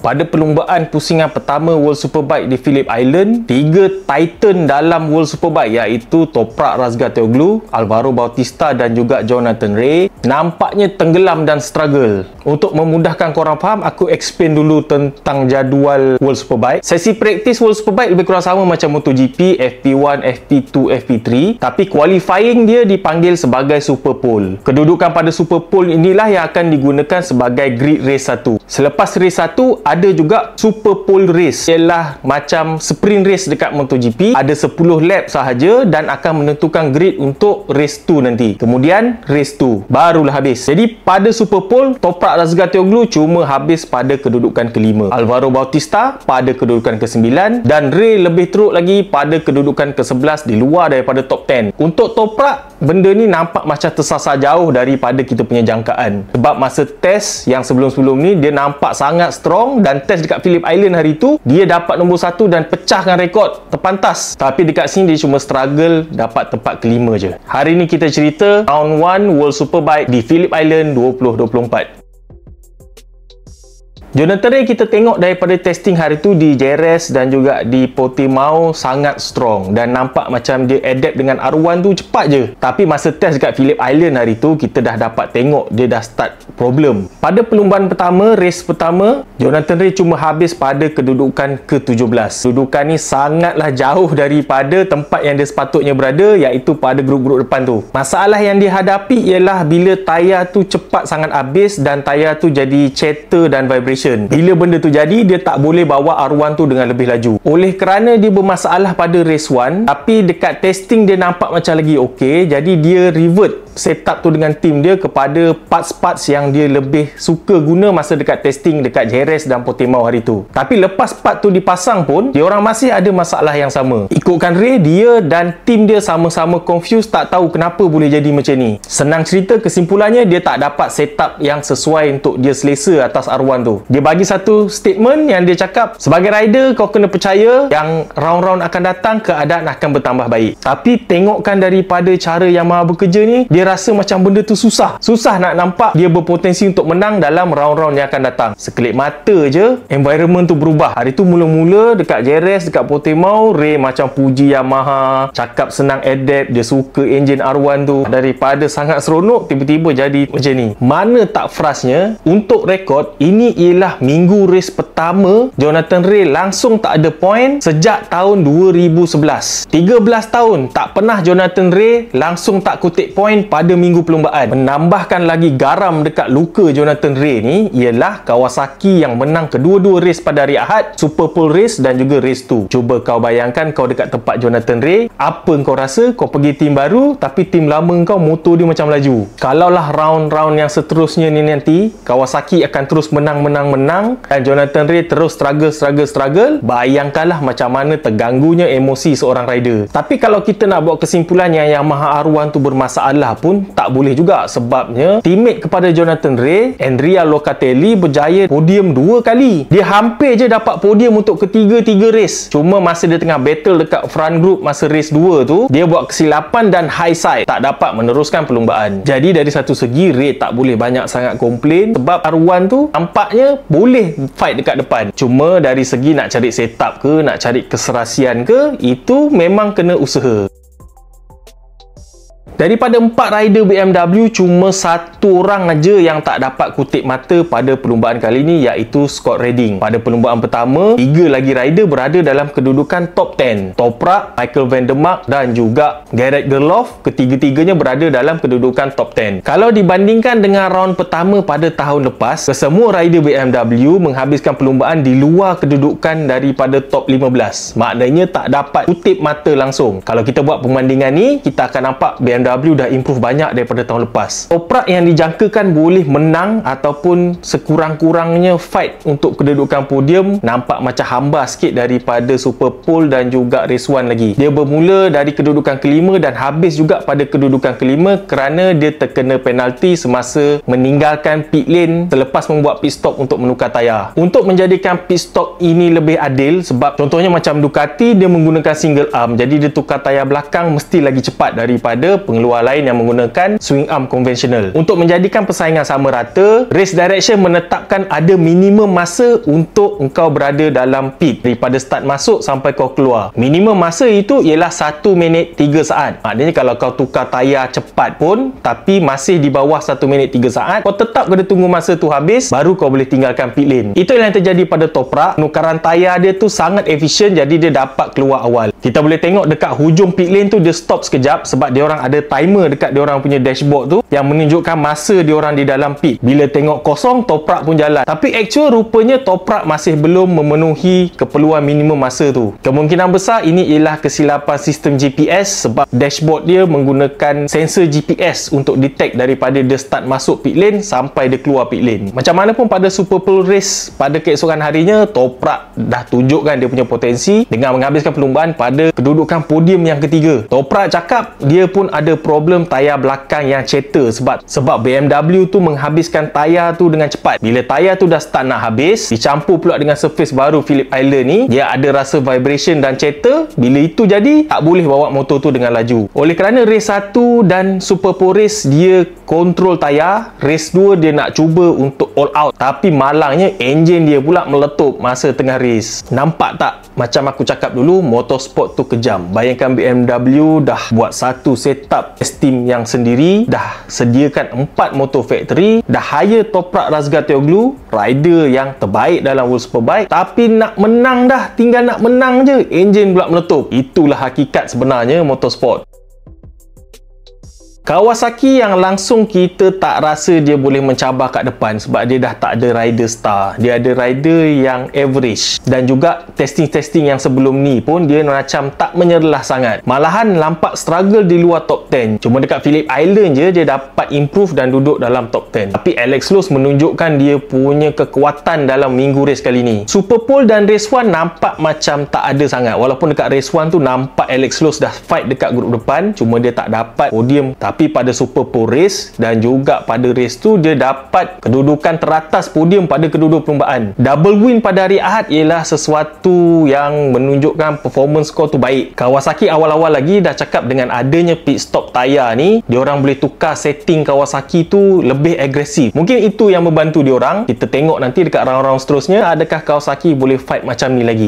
Pada perlumbaan pusingan pertama World Superbike di Phillip Island, 3 Titan dalam World Superbike iaitu Toprak Razgatlioglu, Alvaro Bautista dan juga Jonathan Rea nampaknya tenggelam dan struggle. Untuk memudahkan korang faham, aku explain dulu tentang jadual World Superbike. Sesi praktis World Superbike lebih kurang sama macam MotoGP, FP1, FP2, FP3, tapi qualifying dia dipanggil sebagai Super Pole. Kedudukan pada Super Pole inilah yang akan digunakan sebagai grid race 1. Selepas race 1 ada juga Super Pole race, ialah macam sprint race dekat MotoGP, ada 10 lap sahaja dan akan menentukan grid untuk race 2 nanti. Kemudian race 2 barulah habis. Jadi pada Super Pole, Toprak Razgatlioglu cuma habis pada kedudukan ke-5, Alvaro Bautista pada kedudukan ke-9 dan Rea lebih teruk lagi pada kedudukan ke-11 di luar daripada top 10. Untuk Toprak, benda ni nampak macam tersasar jauh daripada kita punya jangkaan. Sebab masa test yang sebelum-sebelum ni dia nampak sangat strong dan test dekat Phillip Island hari tu dia dapat nombor 1 dan pecahkan rekod terpantas. Tapi dekat sini dia cuma struggle dapat tempat ke-5 je. Hari ni kita cerita Round 1 World Superbike di Phillip Island 2024. Jonathan Rea kita tengok daripada testing hari tu di Jerez dan juga di Portimao sangat strong dan nampak macam dia adapt dengan R1 tu cepat je. Tapi masa test dekat Phillip Island hari tu kita dah dapat tengok dia dah start problem. Pada perlumbaan pertama, race pertama, Jonathan Rea cuma habis pada kedudukan ke-17. Kedudukan ni sangatlah jauh daripada tempat yang dia sepatutnya berada, iaitu pada grup-grup depan tu. Masalah yang dihadapi ialah bila tayar tu cepat sangat habis dan tayar tu jadi chatter dan vibration. Bila benda tu jadi, dia tak boleh bawa R1 tu dengan lebih laju. Oleh kerana dia bermasalah pada race 1, tapi dekat testing dia nampak macam lagi okey, jadi dia revert setup tu dengan tim dia kepada parts-parts yang dia lebih suka guna masa dekat testing dekat Jerez dan Portimao hari tu. Tapi lepas part tu dipasang pun, dia orang masih ada masalah yang sama. Ikutkan Rea, dia dan tim dia sama-sama confused, tak tahu kenapa boleh jadi macam ni. Senang cerita, kesimpulannya dia tak dapat setup yang sesuai untuk dia selesa atas R1 tu. Dia bagi satu statement yang dia cakap, sebagai rider kau kena percaya yang round-round akan datang keadaan akan bertambah baik. Tapi tengokkan daripada cara Yamaha bekerja ni, dia rasa macam benda tu susah nak nampak dia berpotensi untuk menang dalam round-round yang akan datang. Sekelip mata je environment tu berubah. Hari tu mula-mula dekat Jerez, dekat Portimao, Rea macam puji Yamaha, cakap senang adapt, dia suka enjin R1 tu. Daripada sangat seronok tiba-tiba jadi macam ni. Mana tak frustnya, untuk rekod ini ialah minggu race pertama Jonathan Rea langsung tak ada point sejak tahun 2011. 13 tahun tak pernah Jonathan Rea langsung tak kutip point pada minggu perlumbaan. Menambahkan lagi garam dekat luka Jonathan Rea ni ialah Kawasaki yang menang kedua-dua race pada hari Ahad, Super Pole race dan juga race 2. Cuba kau bayangkan kau dekat tempat Jonathan Rea, apa kau rasa? Kau pergi tim baru tapi tim lama kau motor dia macam laju. Kalaulah round-round yang seterusnya ni nanti Kawasaki akan terus menang dan Jonathan Rea terus struggle, bayangkanlah macam mana terganggunya emosi seorang rider. Tapi kalau kita nak buat kesimpulan yang Yamaha R1 tu bermasalah pun tak boleh juga, sebabnya teammate kepada Jonathan Rea, Andrea Locatelli, berjaya podium 2 kali. Dia hampir je dapat podium untuk ketiga 3 race. Cuma masa dia tengah battle dekat front group masa race 2 tu, dia buat kesilapan dan high side, tak dapat meneruskan perlumbaan. Jadi dari satu segi Rea tak boleh banyak sangat komplain, sebab R1 tu nampaknya boleh fight dekat depan. Cuma dari segi nak cari setup ke, nak cari keserasian ke, itu memang kena usaha. Daripada 4 rider BMW, cuma 1 orang aja yang tak dapat kutip mata pada perlumbaan kali ini, iaitu Scott Redding. Pada perlumbaan pertama, 3 lagi rider berada dalam kedudukan top 10. Toprak, Michael van der Mark dan juga Garrett Gerloff, ketiga-tiganya berada dalam kedudukan top 10. Kalau dibandingkan dengan round pertama pada tahun lepas, kesemua rider BMW menghabiskan perlumbaan di luar kedudukan daripada top 15. Maknanya tak dapat kutip mata langsung. Kalau kita buat perbandingan ni, kita akan nampak BMW dah improve banyak daripada tahun lepas. Toprak yang dijangkakan boleh menang ataupun sekurang-kurangnya fight untuk kedudukan podium nampak macam hamba sikit daripada Super Pole dan juga race 1 lagi. Dia bermula dari kedudukan ke-5 dan habis juga pada kedudukan ke-5 kerana dia terkena penalti semasa meninggalkan pit lane selepas membuat pit stop untuk menukar tayar. Untuk menjadikan pit stop ini lebih adil, sebab contohnya macam Ducati, dia menggunakan single arm, jadi dia tukar tayar belakang mesti lagi cepat daripada pengeluar lain yang menggunakan swing arm konvensional. Untuk menjadikan persaingan sama rata, Race Direction menetapkan ada minimum masa untuk engkau berada dalam pit daripada start masuk sampai kau keluar. Minimum masa itu ialah 1 minit 3 saat. Maknanya kalau kau tukar tayar cepat pun tapi masih di bawah 1 minit 3 saat, kau tetap kena tunggu masa tu habis baru kau boleh tinggalkan pit lane. Itu yang terjadi pada Toprak. Penukaran tayar dia tu sangat efisien, jadi dia dapat keluar awal. Kita boleh tengok dekat hujung pit lane tu dia stop sekejap sebab dia orang ada timer dekat dia orang punya dashboard tu yang menunjukkan masa dia orang di dalam pit. Bila tengok kosong, Toprak pun jalan. Tapi actual rupanya Toprak masih belum memenuhi keperluan minimum masa tu. Kemungkinan besar ini ialah kesilapan sistem GPS sebab dashboard dia menggunakan sensor GPS untuk detect daripada dia start masuk pit lane sampai dia keluar pit lane. Macam mana pun pada Super Pole Race pada keesokan harinya, Toprak dah tunjukkan dia punya potensi dengan menghabiskan perlumbaan pada kedudukan podium yang ketiga. Toprak cakap dia pun ada problem tayar belakang yang ceter sebab BMW tu menghabiskan tayar tu dengan cepat. Bila tayar tu dah start nak habis, dicampur pula dengan surface baru Phillip Island ni, dia ada rasa vibration dan ceter. Bila itu jadi, tak boleh bawa motor tu dengan laju. Oleh kerana race 1 dan Super Pole Race dia kontrol tayar, race 2 dia nak cuba untuk all out, tapi malangnya enjin dia pula meletup masa tengah race. Nampak tak? Macam aku cakap dulu, motorsport tu kejam. Bayangkan BMW dah buat satu setup steam yang sendiri, dah sediakan 4 motor factory, dah hire Toprak Razgatlioglu, rider yang terbaik dalam World Superbike, tapi nak menang dah, tinggal nak menang je, enjin pula meletup. Itulah hakikat sebenarnya motorsport. Kawasaki yang langsung kita tak rasa dia boleh mencabar kat depan sebab dia dah tak ada rider star. Dia ada rider yang average, dan juga testing-testing yang sebelum ni pun dia macam tak menyerlah sangat. Malahan nampak struggle di luar top 10. Cuma dekat Phillip Island je dia dapat improve dan duduk dalam top 10. Tapi Alex Lowes menunjukkan dia punya kekuatan dalam minggu race kali ni. Super Pole dan race 1 nampak macam tak ada sangat. Walaupun dekat race 1 tu nampak Alex Lowes dah fight dekat grup depan, cuma dia tak dapat podium. Tapi pada Super Pole Race dan juga pada race tu dia dapat kedudukan teratas podium pada kedua-dua perlumbaan. Double win pada hari Ahad ialah sesuatu yang menunjukkan performance score tu baik. Kawasaki awal-awal lagi dah cakap dengan adanya pit stop tayar ni, diorang boleh tukar setting Kawasaki tu lebih agresif. Mungkin itu yang membantu diorang. Kita tengok nanti dekat round-round seterusnya adakah Kawasaki boleh fight macam ni lagi.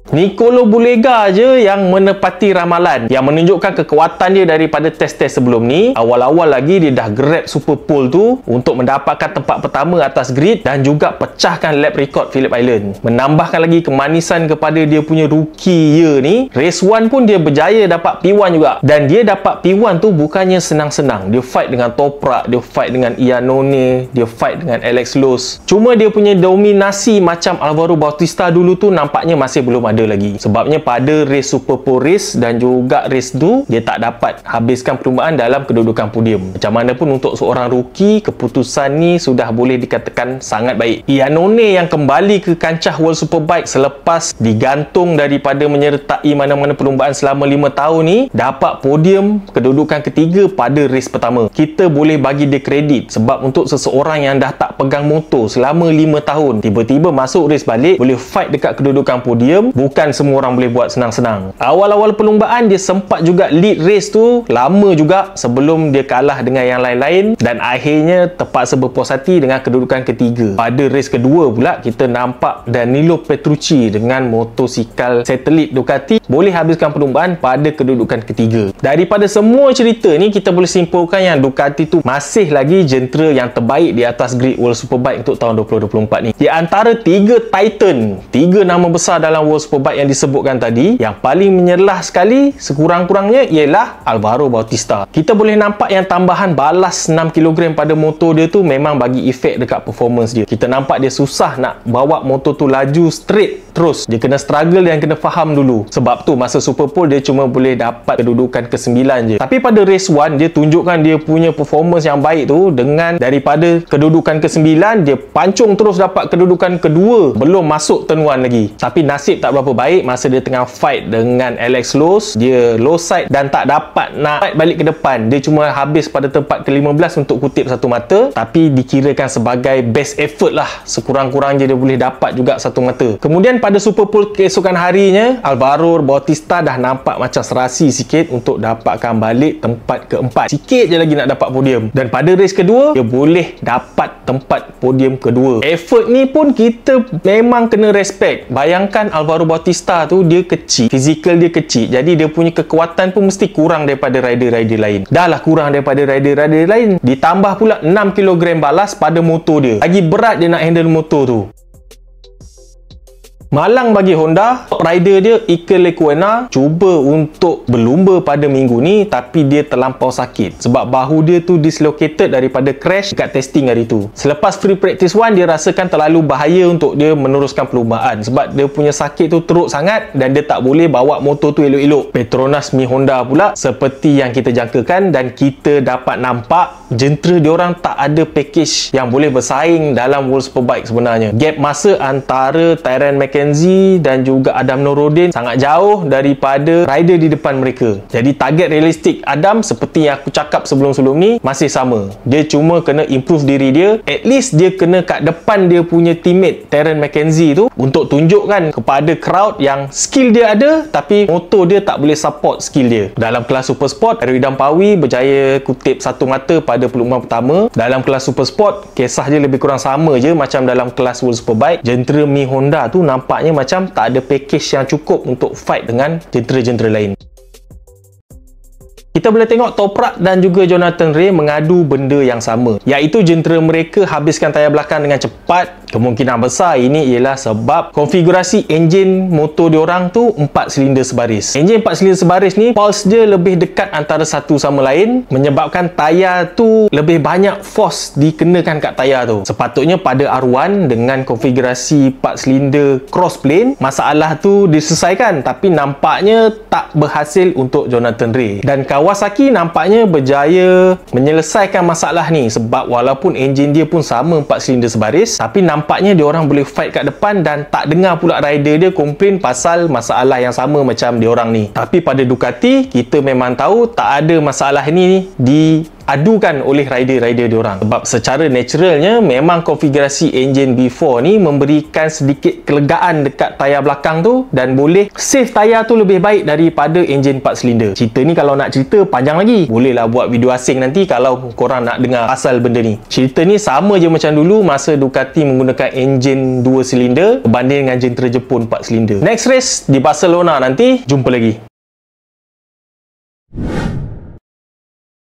Nicolo Bulega je yang menepati ramalan, yang menunjukkan kekuatan dia daripada test-test sebelum ni. Awal-awal lagi dia dah grab Super Pole tu untuk mendapatkan tempat pertama atas grid dan juga pecahkan lap record Phillip Island. Menambahkan lagi kemanisan kepada dia punya rookie year ni. Race 1 pun dia berjaya dapat P1 juga, dan dia dapat P1 tu bukannya senang-senang. Dia fight dengan Toprak, dia fight dengan Iannone, dia fight dengan Alex Lowes. Cuma dia punya dominasi macam Alvaro Bautista dulu tu nampaknya masih belum ada lagi. Sebabnya pada race Super Pole Race dan juga race 2 dia tak dapat habiskan perlumbaan dalam kedudukan podium. Macam mana pun untuk seorang rookie, keputusan ni sudah boleh dikatakan sangat baik. Iannone yang kembali ke kancah World Superbike selepas digantung daripada menyertai mana-mana perlumbaan selama 5 tahun ni, dapat podium kedudukan ketiga pada race pertama. Kita boleh bagi dia kredit sebab untuk seseorang yang dah tak pegang motor selama 5 tahun, tiba-tiba masuk race balik boleh fight dekat kedudukan podium, bukan semua orang boleh buat senang-senang. Awal-awal perlumbaan dia sempat juga lead race tu lama juga sebelum dia kalah dengan yang lain-lain, dan akhirnya terpaksa berpuas hati dengan kedudukan ketiga. Pada race kedua pula kita nampak Danilo Petrucci dengan motosikal satelit Ducati boleh habiskan perlumbaan pada kedudukan ketiga. Daripada semua cerita ni kita boleh simpulkan yang Ducati tu masih lagi jentera yang terbaik di atas grid World Superbike untuk tahun 2024 ni. Di antara 3 Titan, 3 nama besar dalam World Superbike yang disebutkan tadi, yang paling menyerlah sekali sekurang-kurangnya ialah Alvaro Bautista. Kita boleh nampak yang tambahan balas 6 kg pada motor dia tu memang bagi efek dekat performance dia. Kita nampak dia susah nak bawa motor tu laju straight terus. Dia kena struggle dan kena faham dulu. Sebab tu masa Super Pole dia cuma boleh dapat kedudukan ke-9 je. Tapi pada race 1 dia tunjukkan dia punya performance yang baik tu, dengan daripada kedudukan ke-9 dia pancung terus dapat kedudukan kedua, belum masuk turn 1 lagi. Tapi nasib tak berapa baik masa dia tengah fight dengan Alex Lowes, dia low side dan tak dapat nak fight balik ke depan. Dia cuma habis pada tempat ke-15 untuk kutip satu mata, tapi dikirakan sebagai best effort lah. Sekurang-kurangnya dia boleh dapat juga satu mata. Kemudian pada Superpole keesokan harinya, Alvaro Bautista dah nampak macam serasi sikit untuk dapatkan balik tempat keempat. Sikit je lagi nak dapat podium. Dan pada race kedua, dia boleh dapat tempat podium kedua. Effort ni pun kita memang kena respect. Bayangkan Alvaro Bautista tu, dia kecil, fizikal dia kecil, jadi dia punya kekuatan pun mesti kurang daripada rider-rider lain. Dah lah kurang daripada rider-rider lain, ditambah pula 6 kg balas pada motor dia. Lagi berat dia nak handle motor tu. Malang bagi Honda, rider dia Iker Lecuona cuba untuk berlumba pada minggu ni, tapi dia terlampau sakit sebab bahu dia tu dislocated daripada crash dekat testing hari tu. Selepas free practice 1, dia rasakan terlalu bahaya untuk dia meneruskan perlumbaan sebab dia punya sakit tu teruk sangat dan dia tak boleh bawa motor tu elok-elok. Petronas Mi Honda pula seperti yang kita jangkakan, dan kita dapat nampak jentera diorang tak ada package yang boleh bersaing dalam World Superbike sebenarnya. Gap masa antara Tyrrell McKenzie dan juga Adam Nouroddin sangat jauh daripada rider di depan mereka. Jadi target realistik Adam, seperti yang aku cakap sebelum-sebelum ni, masih sama. Dia cuma kena improve diri dia. At least dia kena kat depan dia punya teammate Tyrrell McKenzie tu untuk tunjukkan kepada crowd yang skill dia ada, tapi motor dia tak boleh support skill dia. Dalam kelas Super Sport, Erwin Dampawi berjaya kutip satu mata pada perlumbaan pertama. Dalam kelas Super Sport, kisah dia lebih kurang sama je macam dalam kelas World Superbike. Jentera Mi Honda tu nampaknya macam tak ada package yang cukup untuk fight dengan jentera-jentera lain. Kita boleh tengok Toprak dan juga Jonathan Rea mengadu benda yang sama, iaitu jentera mereka habiskan tayar belakang dengan cepat. Kemungkinan besar ini ialah sebab konfigurasi enjin motor diorang tu 4 silinder sebaris. Enjin 4 silinder sebaris ni, pulse dia lebih dekat antara satu sama lain, menyebabkan tayar tu lebih banyak force dikenakan kat tayar tu. Sepatutnya pada R1 dengan konfigurasi 4 silinder cross plane, masalah tu diselesaikan, tapi nampaknya tak berhasil untuk Jonathan Rea. Dan Kawasaki nampaknya berjaya menyelesaikan masalah ni sebab walaupun enjin dia pun sama 4 silinder sebaris, tapi nampaknya dia orang boleh fight kat depan dan tak dengar pula rider dia komplain pasal masalah yang sama macam dia orang ni. Tapi pada Ducati, kita memang tahu tak ada masalah ni diadukan oleh rider-rider diorang sebab secara naturalnya memang konfigurasi enjin B4 ni memberikan sedikit kelegaan dekat tayar belakang tu dan boleh save tayar tu lebih baik daripada enjin 4 silinder. Cerita ni kalau nak cerita panjang lagi, bolehlah buat video asing nanti kalau korang nak dengar asal benda ni. Cerita ni sama je macam dulu masa Ducati menggunakan enjin 2 silinder berbanding dengan jentera Jepun 4 silinder. Next race di Barcelona nanti, jumpa lagi.